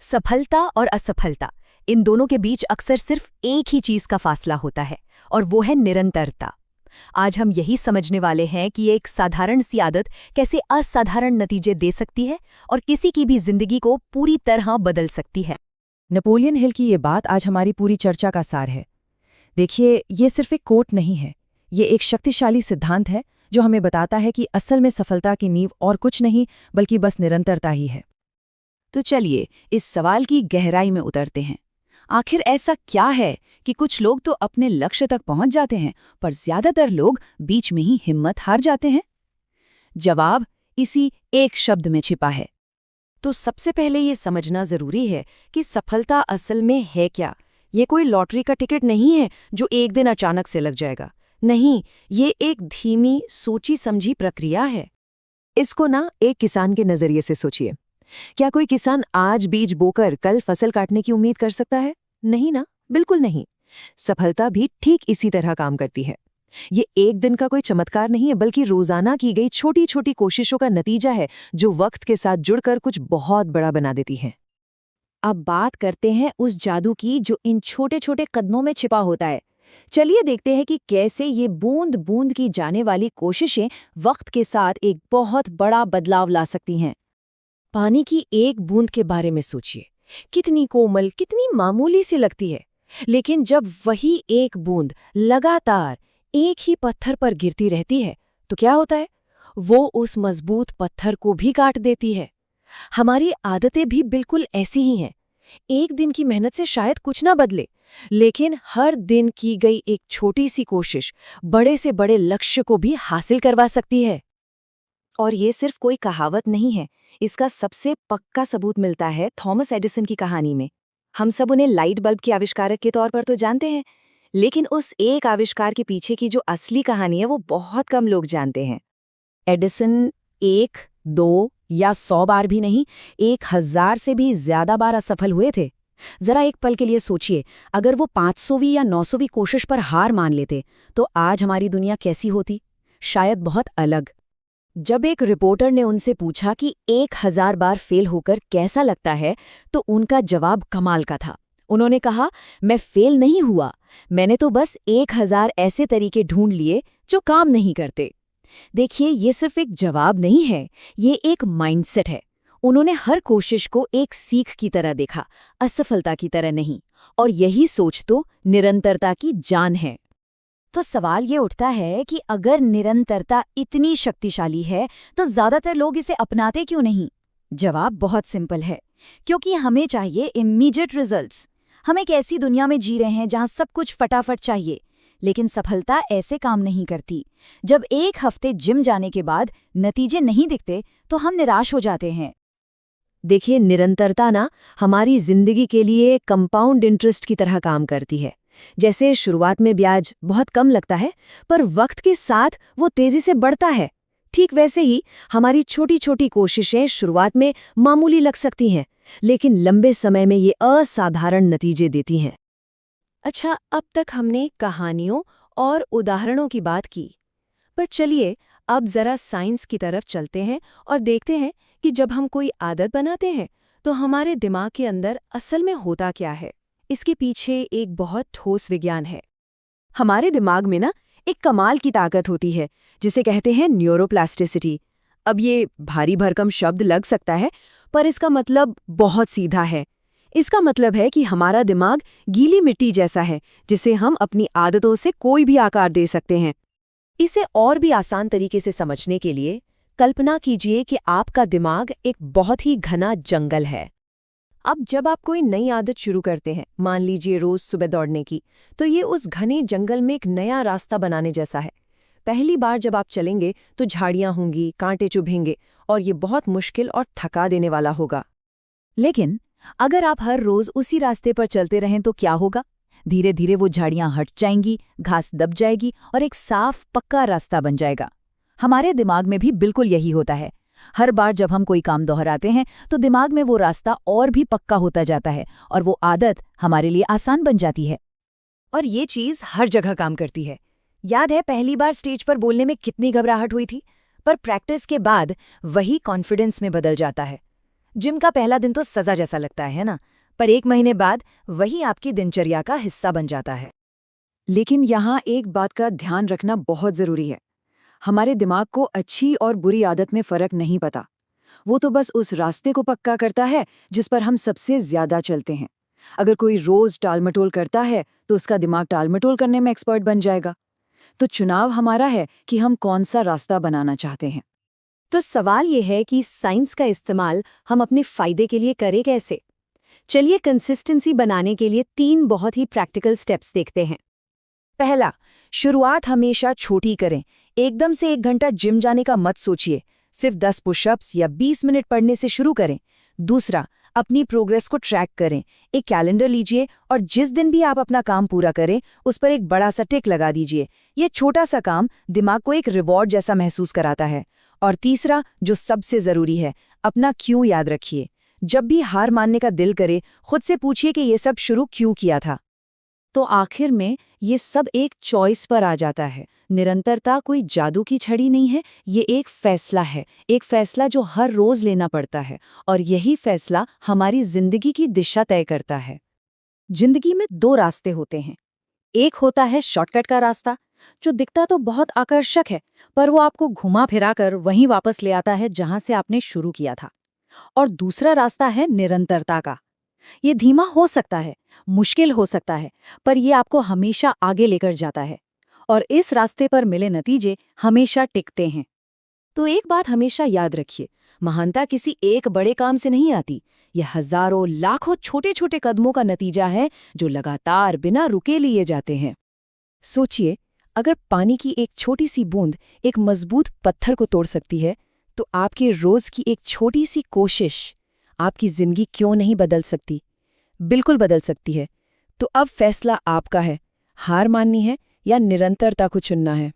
सफलता और असफलता, इन दोनों के बीच अक्सर सिर्फ एक ही चीज का फासला होता है, और वो है निरंतरता। आज हम यही समझने वाले हैं कि एक साधारण सी आदत कैसे असाधारण नतीजे दे सकती है और किसी की भी जिंदगी को पूरी तरह बदल सकती है। नेपोलियन हिल की ये बात आज हमारी पूरी चर्चा का सार है। देखिए, ये सिर्फ एक कोट नहीं है, ये एक शक्तिशाली सिद्धांत है जो हमें बताता है कि असल में सफलता की नींव और कुछ नहीं बल्कि बस निरंतरता ही है। तो चलिए इस सवाल की गहराई में उतरते हैं। आखिर ऐसा क्या है कि कुछ लोग तो अपने लक्ष्य तक पहुंच जाते हैं, पर ज्यादातर लोग बीच में ही हिम्मत हार जाते हैं? जवाब इसी एक शब्द में छिपा है। तो सबसे पहले ये समझना जरूरी है कि सफलता असल में है क्या। ये कोई लॉटरी का टिकट नहीं है जो एक दिन अचानक से लग जाएगा। नहीं, ये एक धीमी सोची समझी प्रक्रिया है। इसको ना एक किसान के नजरिए से सोचिए। क्या कोई किसान आज बीज बोकर कल फसल काटने की उम्मीद कर सकता है? नहीं ना, बिल्कुल नहीं। सफलता भी ठीक इसी तरह काम करती है। ये एक दिन का कोई चमत्कार नहीं है, बल्कि रोजाना की गई छोटी छोटी कोशिशों का नतीजा है जो वक्त के साथ जुड़कर कुछ बहुत बड़ा बना देती है। अब बात करते हैं उस जादू की जो इन छोटे छोटे कदमों में छिपा होता है। चलिए देखते हैं कि कैसे ये बूंद बूंद की जाने वाली कोशिशें वक्त के साथ एक बहुत बड़ा बदलाव ला सकती हैं। पानी की एक बूंद के बारे में सोचिए। कितनी कोमल, कितनी मामूली सी लगती है, लेकिन जब वही एक बूंद लगातार एक ही पत्थर पर गिरती रहती है तो क्या होता है? वो उस मजबूत पत्थर को भी काट देती है। हमारी आदतें भी बिल्कुल ऐसी ही हैं। एक दिन की मेहनत से शायद कुछ ना बदले, लेकिन हर दिन की गई एक छोटी सी कोशिश बड़े से बड़े लक्ष्य को भी हासिल करवा सकती है। और ये सिर्फ कोई कहावत नहीं है, इसका सबसे पक्का सबूत मिलता है थॉमस एडिसन की कहानी में। हम सब उन्हें लाइट बल्ब के आविष्कारक के तौर पर तो जानते हैं, लेकिन उस एक आविष्कार के पीछे की जो असली कहानी है वो बहुत कम लोग जानते हैं। एडिसन 1, 2 या 100 बार भी नहीं, 1000 से भी ज्यादा बार असफल हुए थे। जरा एक पल के लिए सोचिए, अगर वो 500वीं या 900वीं कोशिश पर हार मान लेते तो आज हमारी दुनिया कैसी होती? शायद बहुत अलग। जब एक रिपोर्टर ने उनसे पूछा कि 1000 बार फेल होकर कैसा लगता है, तो उनका जवाब कमाल का था। उन्होंने कहा, मैं फेल नहीं हुआ, मैंने तो बस 1000 ऐसे तरीके ढूंढ लिए जो काम नहीं करते। देखिए, ये सिर्फ एक जवाब नहीं है, ये एक माइंडसेट है। उन्होंने हर कोशिश को एक सीख की तरह देखा, असफलता की तरह नहीं। और यही सोच तो निरंतरता की जान है। तो सवाल ये उठता है कि अगर निरंतरता इतनी शक्तिशाली है तो ज्यादातर लोग इसे अपनाते क्यों नहीं? जवाब बहुत सिंपल है, क्योंकि हमें चाहिए इमीडिएट रिजल्ट्स। हम एक ऐसी दुनिया में जी रहे हैं जहां सब कुछ फटाफट चाहिए, लेकिन सफलता ऐसे काम नहीं करती। जब एक हफ्ते जिम जाने के बाद नतीजे नहीं दिखते तो हम निराश हो जाते हैं। देखिए, निरंतरता ना हमारी जिंदगी के लिए कंपाउंड इंटरेस्ट की तरह काम करती है। जैसे शुरुआत में ब्याज बहुत कम लगता है, पर वक्त के साथ वो तेजी से बढ़ता है। ठीक वैसे ही हमारी छोटी छोटी कोशिशें शुरुआत में मामूली लग सकती हैं, लेकिन लंबे समय में ये असाधारण नतीजे देती हैं। अच्छा, अब तक हमने कहानियों और उदाहरणों की बात की, पर चलिए अब जरा साइंस की तरफ चलते हैं और देखते हैं कि जब हम कोई आदत बनाते हैं तो हमारे दिमाग के अंदर असल में होता क्या है। इसके पीछे एक बहुत ठोस विज्ञान है। हमारे दिमाग में ना एक कमाल की ताकत होती है जिसे कहते हैं न्यूरोप्लास्टिसिटी। अब ये भारी भरकम शब्द लग सकता है, पर इसका मतलब बहुत सीधा है। इसका मतलब है कि हमारा दिमाग गीली मिट्टी जैसा है जिसे हम अपनी आदतों से कोई भी आकार दे सकते हैं। इसे और भी आसान तरीके से समझने के लिए कल्पना कीजिए कि आपका दिमाग एक बहुत ही घना जंगल है। अब जब आप कोई नई आदत शुरू करते हैं, मान लीजिए रोज सुबह दौड़ने की, तो ये उस घने जंगल में एक नया रास्ता बनाने जैसा है। पहली बार जब आप चलेंगे तो झाड़ियां होंगी, कांटे चुभेंगे और ये बहुत मुश्किल और थका देने वाला होगा। लेकिन अगर आप हर रोज उसी रास्ते पर चलते रहें तो क्या होगा? धीरे धीरे वो झाड़ियां हट जाएंगी, घास दब जाएगी और एक साफ पक्का रास्ता बन जाएगा। हमारे दिमाग में भी बिल्कुल यही होता है। हर बार जब हम कोई काम दोहराते हैं तो दिमाग में वो रास्ता और भी पक्का होता जाता है और वो आदत हमारे लिए आसान बन जाती है। और ये चीज हर जगह काम करती है। याद है पहली बार स्टेज पर बोलने में कितनी घबराहट हुई थी, पर प्रैक्टिस के बाद वही कॉन्फिडेंस में बदल जाता है। जिम का पहला दिन तो सजा जैसा लगता है ना, पर 1 महीने बाद वही आपकी दिनचर्या का हिस्सा बन जाता है। लेकिन यहाँ एक बात का ध्यान रखना बहुत जरूरी है। हमारे दिमाग को अच्छी और बुरी आदत में फर्क नहीं पता। वो तो बस उस रास्ते को पक्का करता है जिस पर हम सबसे ज्यादा चलते हैं। अगर कोई रोज टालमटोल करता है तो उसका दिमाग टालमटोल करने में एक्सपर्ट बन जाएगा। तो चुनाव हमारा है कि हम कौन सा रास्ता बनाना चाहते हैं। तो सवाल ये है कि साइंस का इस्तेमाल हम अपने फायदे के लिए करें कैसे? चलिए कंसिस्टेंसी बनाने के लिए 3 बहुत ही प्रैक्टिकल स्टेप्स देखते हैं। पहला, शुरुआत हमेशा छोटी करें। एकदम से 1 घंटा जिम जाने का मत सोचिए। सिर्फ 10 पुशअप्स या 20 मिनट पढ़ने से शुरू करें। दूसरा, अपनी प्रोग्रेस को ट्रैक करें। एक कैलेंडर लीजिए और जिस दिन भी आप अपना काम पूरा करें उस पर एक बड़ा सा टिक लगा दीजिए। ये छोटा सा काम दिमाग को एक रिवॉर्ड जैसा महसूस कराता है। और तीसरा, जो सबसे जरूरी है, अपना क्यों याद रखिए। जब भी हार मानने का दिल करे, खुद से पूछिए कि ये सब शुरू क्यों किया था। तो आखिर में ये सब एक चॉइस पर आ जाता है। निरंतरता कोई जादू की छड़ी नहीं है, ये एक फैसला है, एक फैसला जो हर रोज लेना पड़ता है, और यही फैसला हमारी जिंदगी की दिशा तय करता है। जिंदगी में 2 रास्ते होते हैं। एक होता है शॉर्टकट का रास्ता, जो दिखता तो बहुत आकर्षक है, पर वो आपको घुमा फिरा कर वहीं वापस ले आता है जहां से आपने शुरू किया था। और दूसरा रास्ता है निरंतरता का। ये धीमा हो सकता है, मुश्किल हो सकता है, पर ये आपको हमेशा आगे लेकर जाता है। और इस रास्ते पर मिले नतीजे हमेशा टिकते हैं। तो एक बात हमेशा याद रखिए, महानता किसी एक बड़े काम से नहीं आती। यह हजारों लाखों छोटे छोटे कदमों का नतीजा है जो लगातार बिना रुके लिए जाते हैं। सोचिए, अगर पानी की एक छोटी सी बूंद एक मजबूत पत्थर को तोड़ सकती है, तो आपके रोज की एक छोटी सी कोशिश आपकी जिंदगी क्यों नहीं बदल सकती? बिल्कुल बदल सकती है। तो अब फैसला आपका है, हार माननी है या निरंतरता को चुनना है।